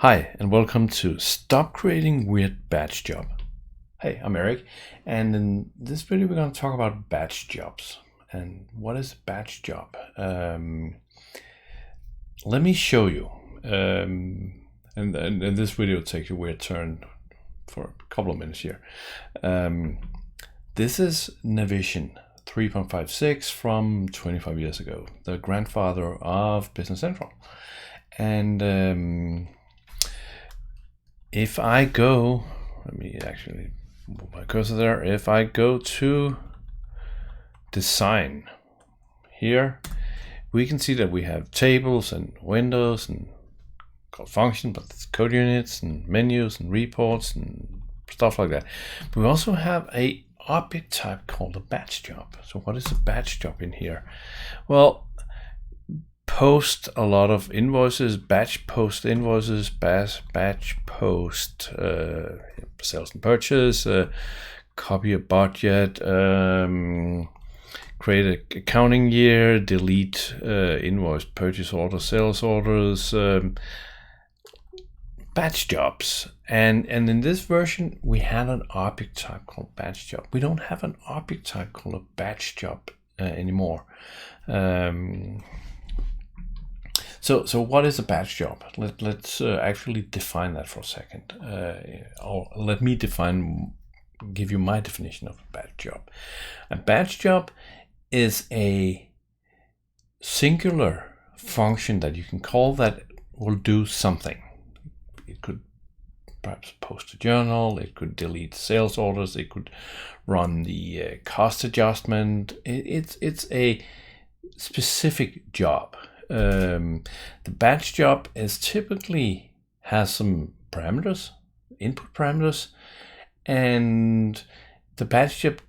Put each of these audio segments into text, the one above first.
Hi, and welcome to Stop Creating Weird Batch Job. Hey, I'm Eric, and in this video we're going to talk about batch jobs. And what is a batch job? Let me show you. And this video takes a weird turn for a couple of minutes here. This is Navision 3.56 from 25 years ago, the grandfather of Business Central. And if I go, let me actually move my cursor there. If I go to design here, we can see that we have tables and windows and called function, but it's code units and menus and reports and stuff like that. We also have a object type called a batch job. So what is a batch job in here? Well, post a lot of invoices, batch post invoices, batch post sales and purchase, copy a budget, create an accounting year, delete invoice, purchase order, sales orders, batch jobs. And in this version, we had an object type called batch job. We don't have an object type called a batch job anymore. So what is a batch job? Let's actually define that for a second. Or let me give you my definition of a batch job. A batch job is a singular function that you can call that will do something. It could perhaps post a journal, it could delete sales orders, it could run the cost adjustment. It's a specific job. The batch job is typically has some parameters, input parameters, and the batch job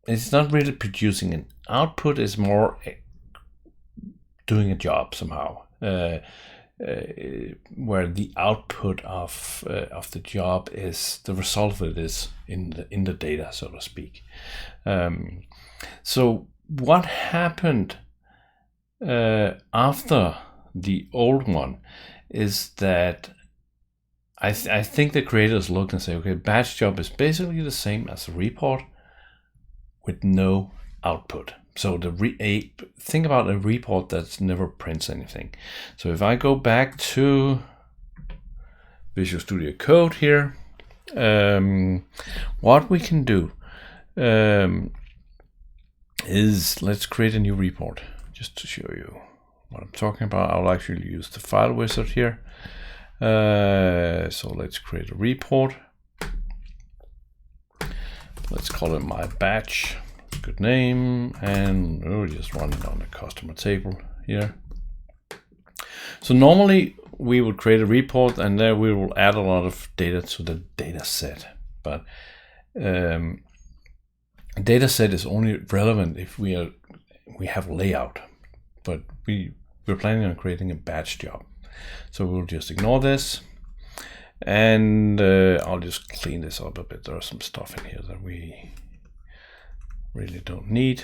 it's not really producing an output, it's more doing a job somehow, where the output of the job is the result of it is in the data, so to speak. So what happened after the old one is that I think the creators looked and say, okay, batch job is basically the same as a report with no output. So think about a report that never prints anything. So if I go back to Visual Studio Code here, what we can do is let's create a new report. Just to show you what I'm talking about, I'll actually use the file wizard here. So let's create a report. Let's call it my batch. Good name, and we'll just run it on the customer table here. So normally we would create a report, and there we will add a lot of data to the data set. But data set is only relevant if we have layout. But we're planning on creating a batch job. So we'll just ignore this, and I'll just clean this up a bit. There's some stuff in here that we really don't need.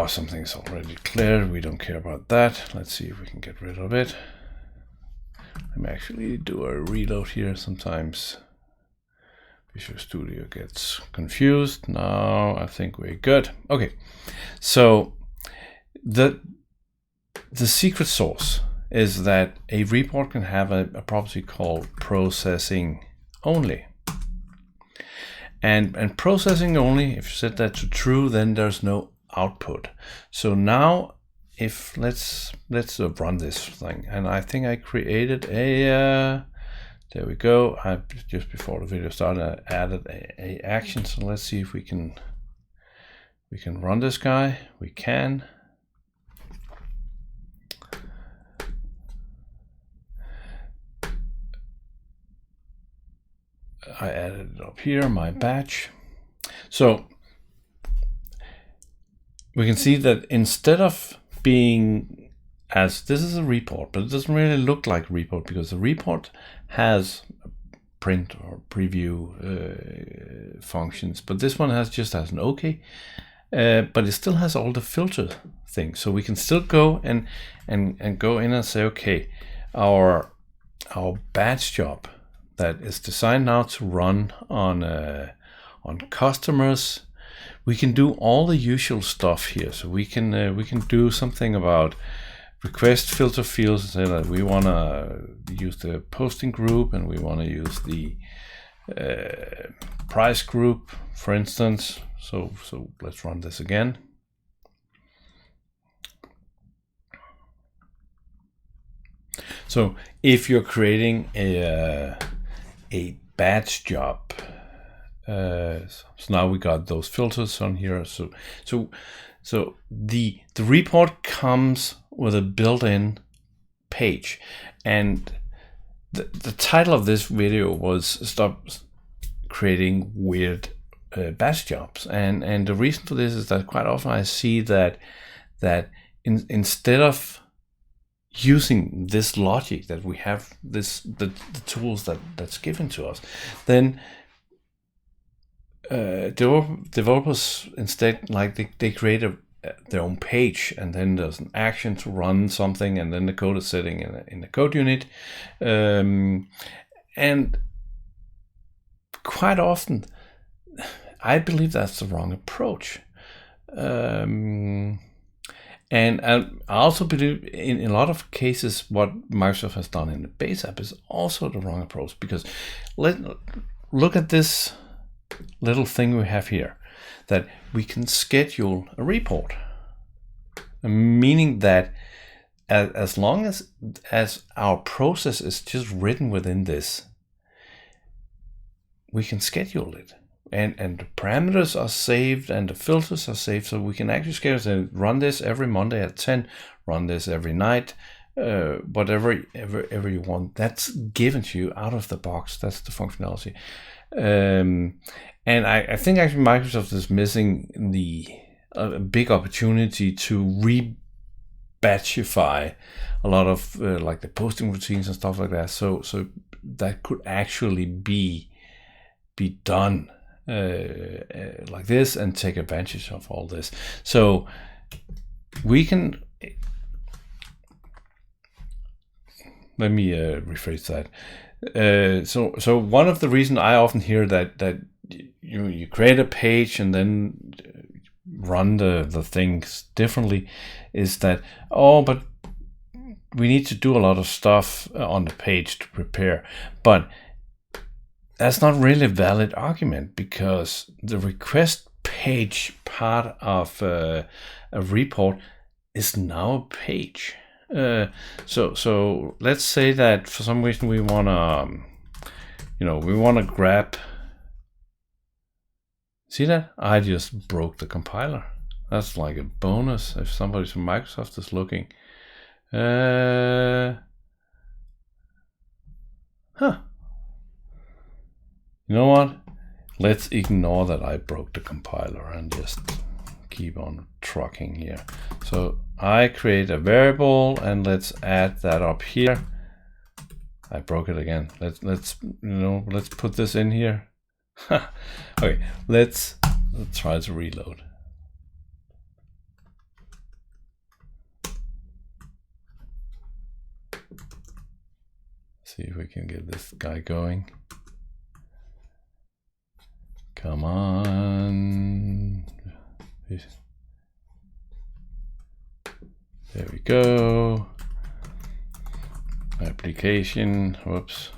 Something's already cleared. We don't care about that. Let's see if we can get rid of it. Let me actually do a reload here. Sometimes Visual Studio gets confused. Now I think we're good. Okay, so the secret sauce is that a report can have a property called processing only. And processing only, if you set that to true, then there's no output. So now if let's run this thing, and I think I created a there we go. I just before the video started, I added a action. So let's see if we can run this guy. We can. I added it up here, my batch. So we can see that instead of being as this is a report, but it doesn't really look like a report because the report has print or preview functions, but this one just has an OK, but it still has all the filter things. So we can still go and go in and say, okay, our batch job that is designed now to run on customers, we can do all the usual stuff here. So we can do something about request filter fields and say that we want to use the posting group and we want to use the price group, for instance. So let's run this again. So if you're creating a batch job, so now we got those filters on here. So the report comes with a built-in page, and the title of this video was "Stop Creating Weird Batch Jobs," and the reason for this is that quite often I see that instead of using this logic that we have, the tools that's given to us, then developers instead, like they create their own page, and then there's an action to run something, and then the code is sitting in the code unit, and quite often I believe that's the wrong approach. And I also believe in a lot of cases what Microsoft has done in the base app is also the wrong approach, because look at this little thing we have here, that we can schedule a report, meaning that as long as our process is just written within this, we can schedule it. And the parameters are saved and the filters are saved, so we can actually schedule, run this every Monday at 10, run this every night, whatever you want. That's given to you out of the box. That's the functionality. And I think actually Microsoft is missing a big opportunity to re-batchify a lot of like the posting routines and stuff like that. So that could actually be done like this and take advantage of all this. So we can, let me rephrase that. So one of the reasons I often hear that you create a page and then run the things differently is that, oh, but we need to do a lot of stuff on the page to prepare. But that's not really a valid argument, because the request page part of a report is now a page. So let's say that for some reason we want to grab. See that? I just broke the compiler. That's like a bonus if somebody from Microsoft is looking. You know what? Let's ignore that I broke the compiler and just keep on trucking here. So I create a variable and let's add that up here. I broke it again. Let's put this in here. Okay, let's try to reload. See if we can get this guy going. Come on. There we go. Application, whoops.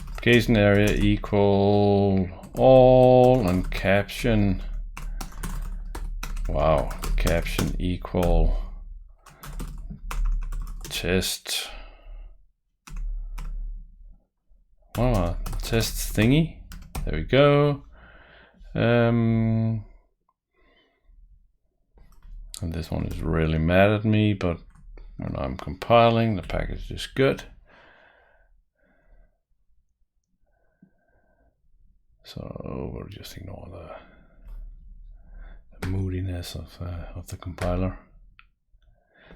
Application area equal all, and caption. Wow, caption equal test. Oh, test thingy. There we go. And this one is really mad at me, but when I'm compiling, the package is good. So we'll just ignore the moodiness of the compiler.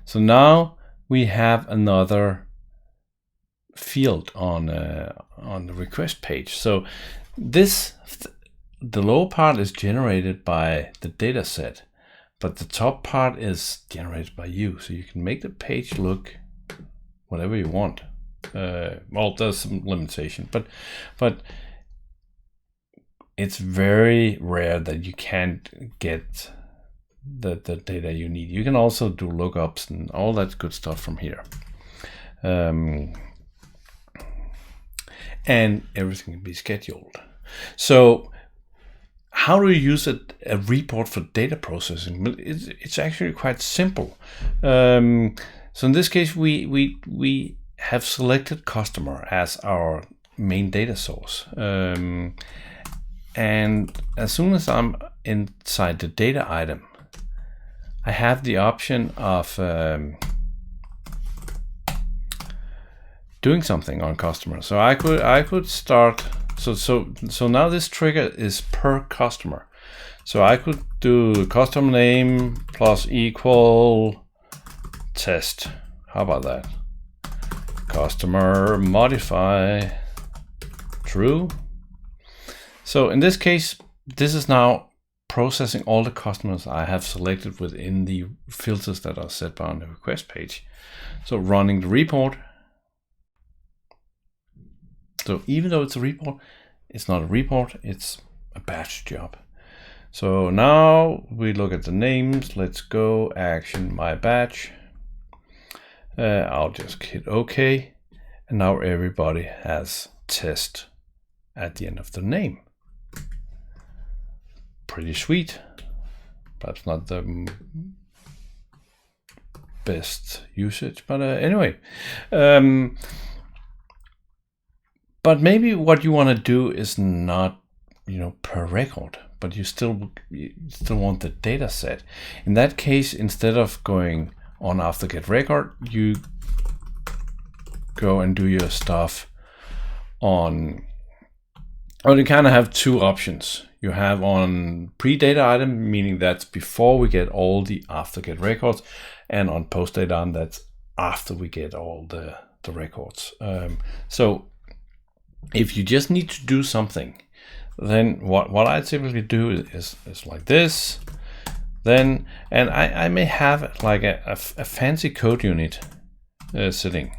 So now we have another field on the request page. So the lower part is generated by the data set, but the top part is generated by you. So you can make the page look whatever you want. Well, there's some limitation, but it's very rare that you can't get the data you need. You can also do lookups and all that good stuff from here. And everything can be scheduled. So how do you use a report for data processing? Well, it's actually quite simple. So in this case, we have selected customer as our main data source. And as soon as I'm inside the data item, I have the option of doing something on customer. So I could start. So now this trigger is per customer. So I could do customer name plus equal test. How about that? Customer modify true. So in this case, this is now processing all the customers I have selected within the filters that are set by on the request page. So running the report. So even though it's a report, it's not a report, it's a batch job. So now we look at the names. Let's go action my batch. I'll just hit OK. And now everybody has test at the end of the name. Pretty sweet. Perhaps not the best usage, but anyway. But maybe what you want to do is not, per record, but you still want the data set. In that case, instead of going on after get record, you go and do your stuff on. Well, you kind of have two options. You have on pre-data item, meaning that's before we get all the after get records, and on post-data item, that's after we get all the records. So if you just need to do something, then what I typically do is like this. Then, and I may have like a fancy code unit sitting.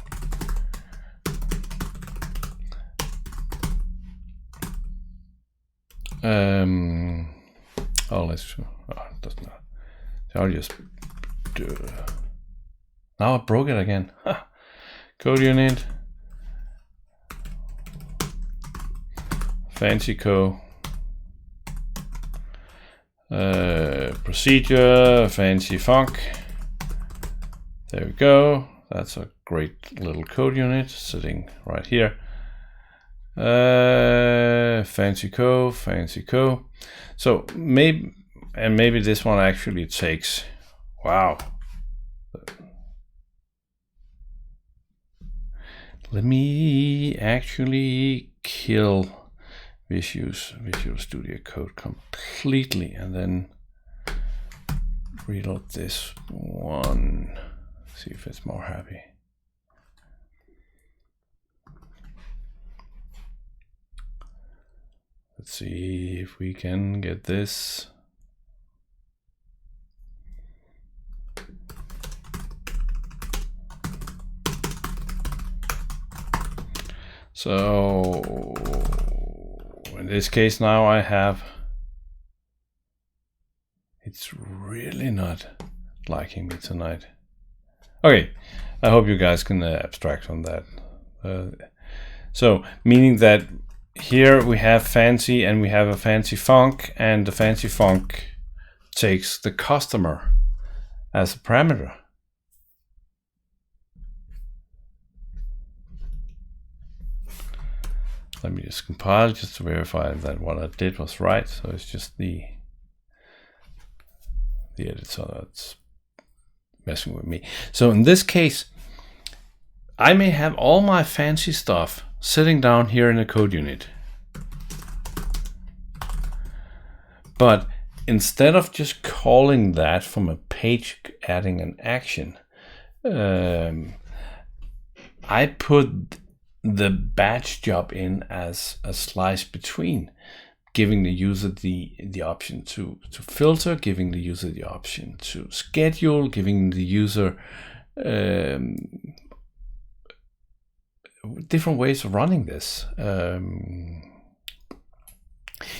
It does not. I'll just do. Now I broke it again. Code unit. Fancy code. Procedure, fancy func. There we go. That's a great little code unit sitting right here. Fancy code. So maybe this one actually takes. Wow. Let me actually kill Visual Studio Code completely and then reload this one. See if it's more happy. Let's see if we can get this. So in this case now I have, it's really not liking me tonight. Okay, I hope you guys can abstract from that. So meaning that here we have fancy and we have a fancy func, and the fancy func takes the customer as a parameter. Let me just compile just to verify that what I did was right. So it's just the editor that's messing with me. So in this case, I may have all my fancy stuff sitting down here in the code unit. But instead of just calling that from a page adding an action, I put the batch job in as a slice between, giving the user the option to filter, giving the user the option to schedule, giving the user different ways of running this.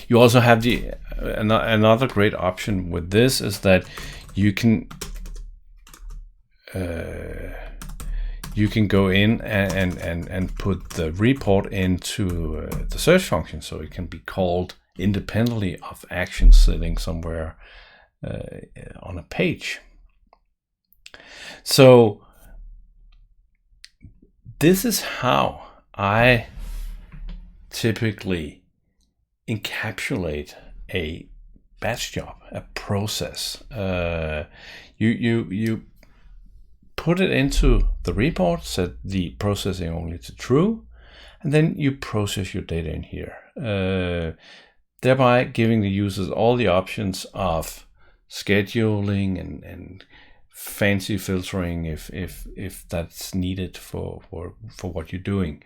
You also have the another great option with this is that you can go in and put the report into the search function, so it can be called independently of actions sitting somewhere on a page. So this is how I typically encapsulate a batch job, a process. You put it into the report, set the processing only to true, and then you process your data in here, thereby giving the users all the options of scheduling and fancy filtering if that's needed for what you're doing.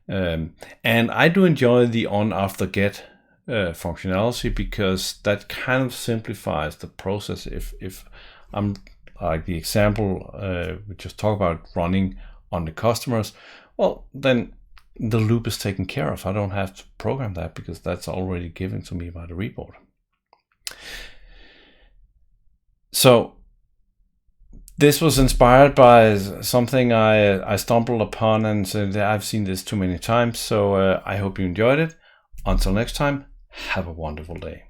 And I do enjoy the on after get functionality, because that kind of simplifies the process. If I'm like the example we just talked about, running on the customers, well, then the loop is taken care of. I don't have to program that because that's already given to me by the report. So this was inspired by something I stumbled upon and said, I've seen this too many times. So I hope you enjoyed it. Until next time, have a wonderful day.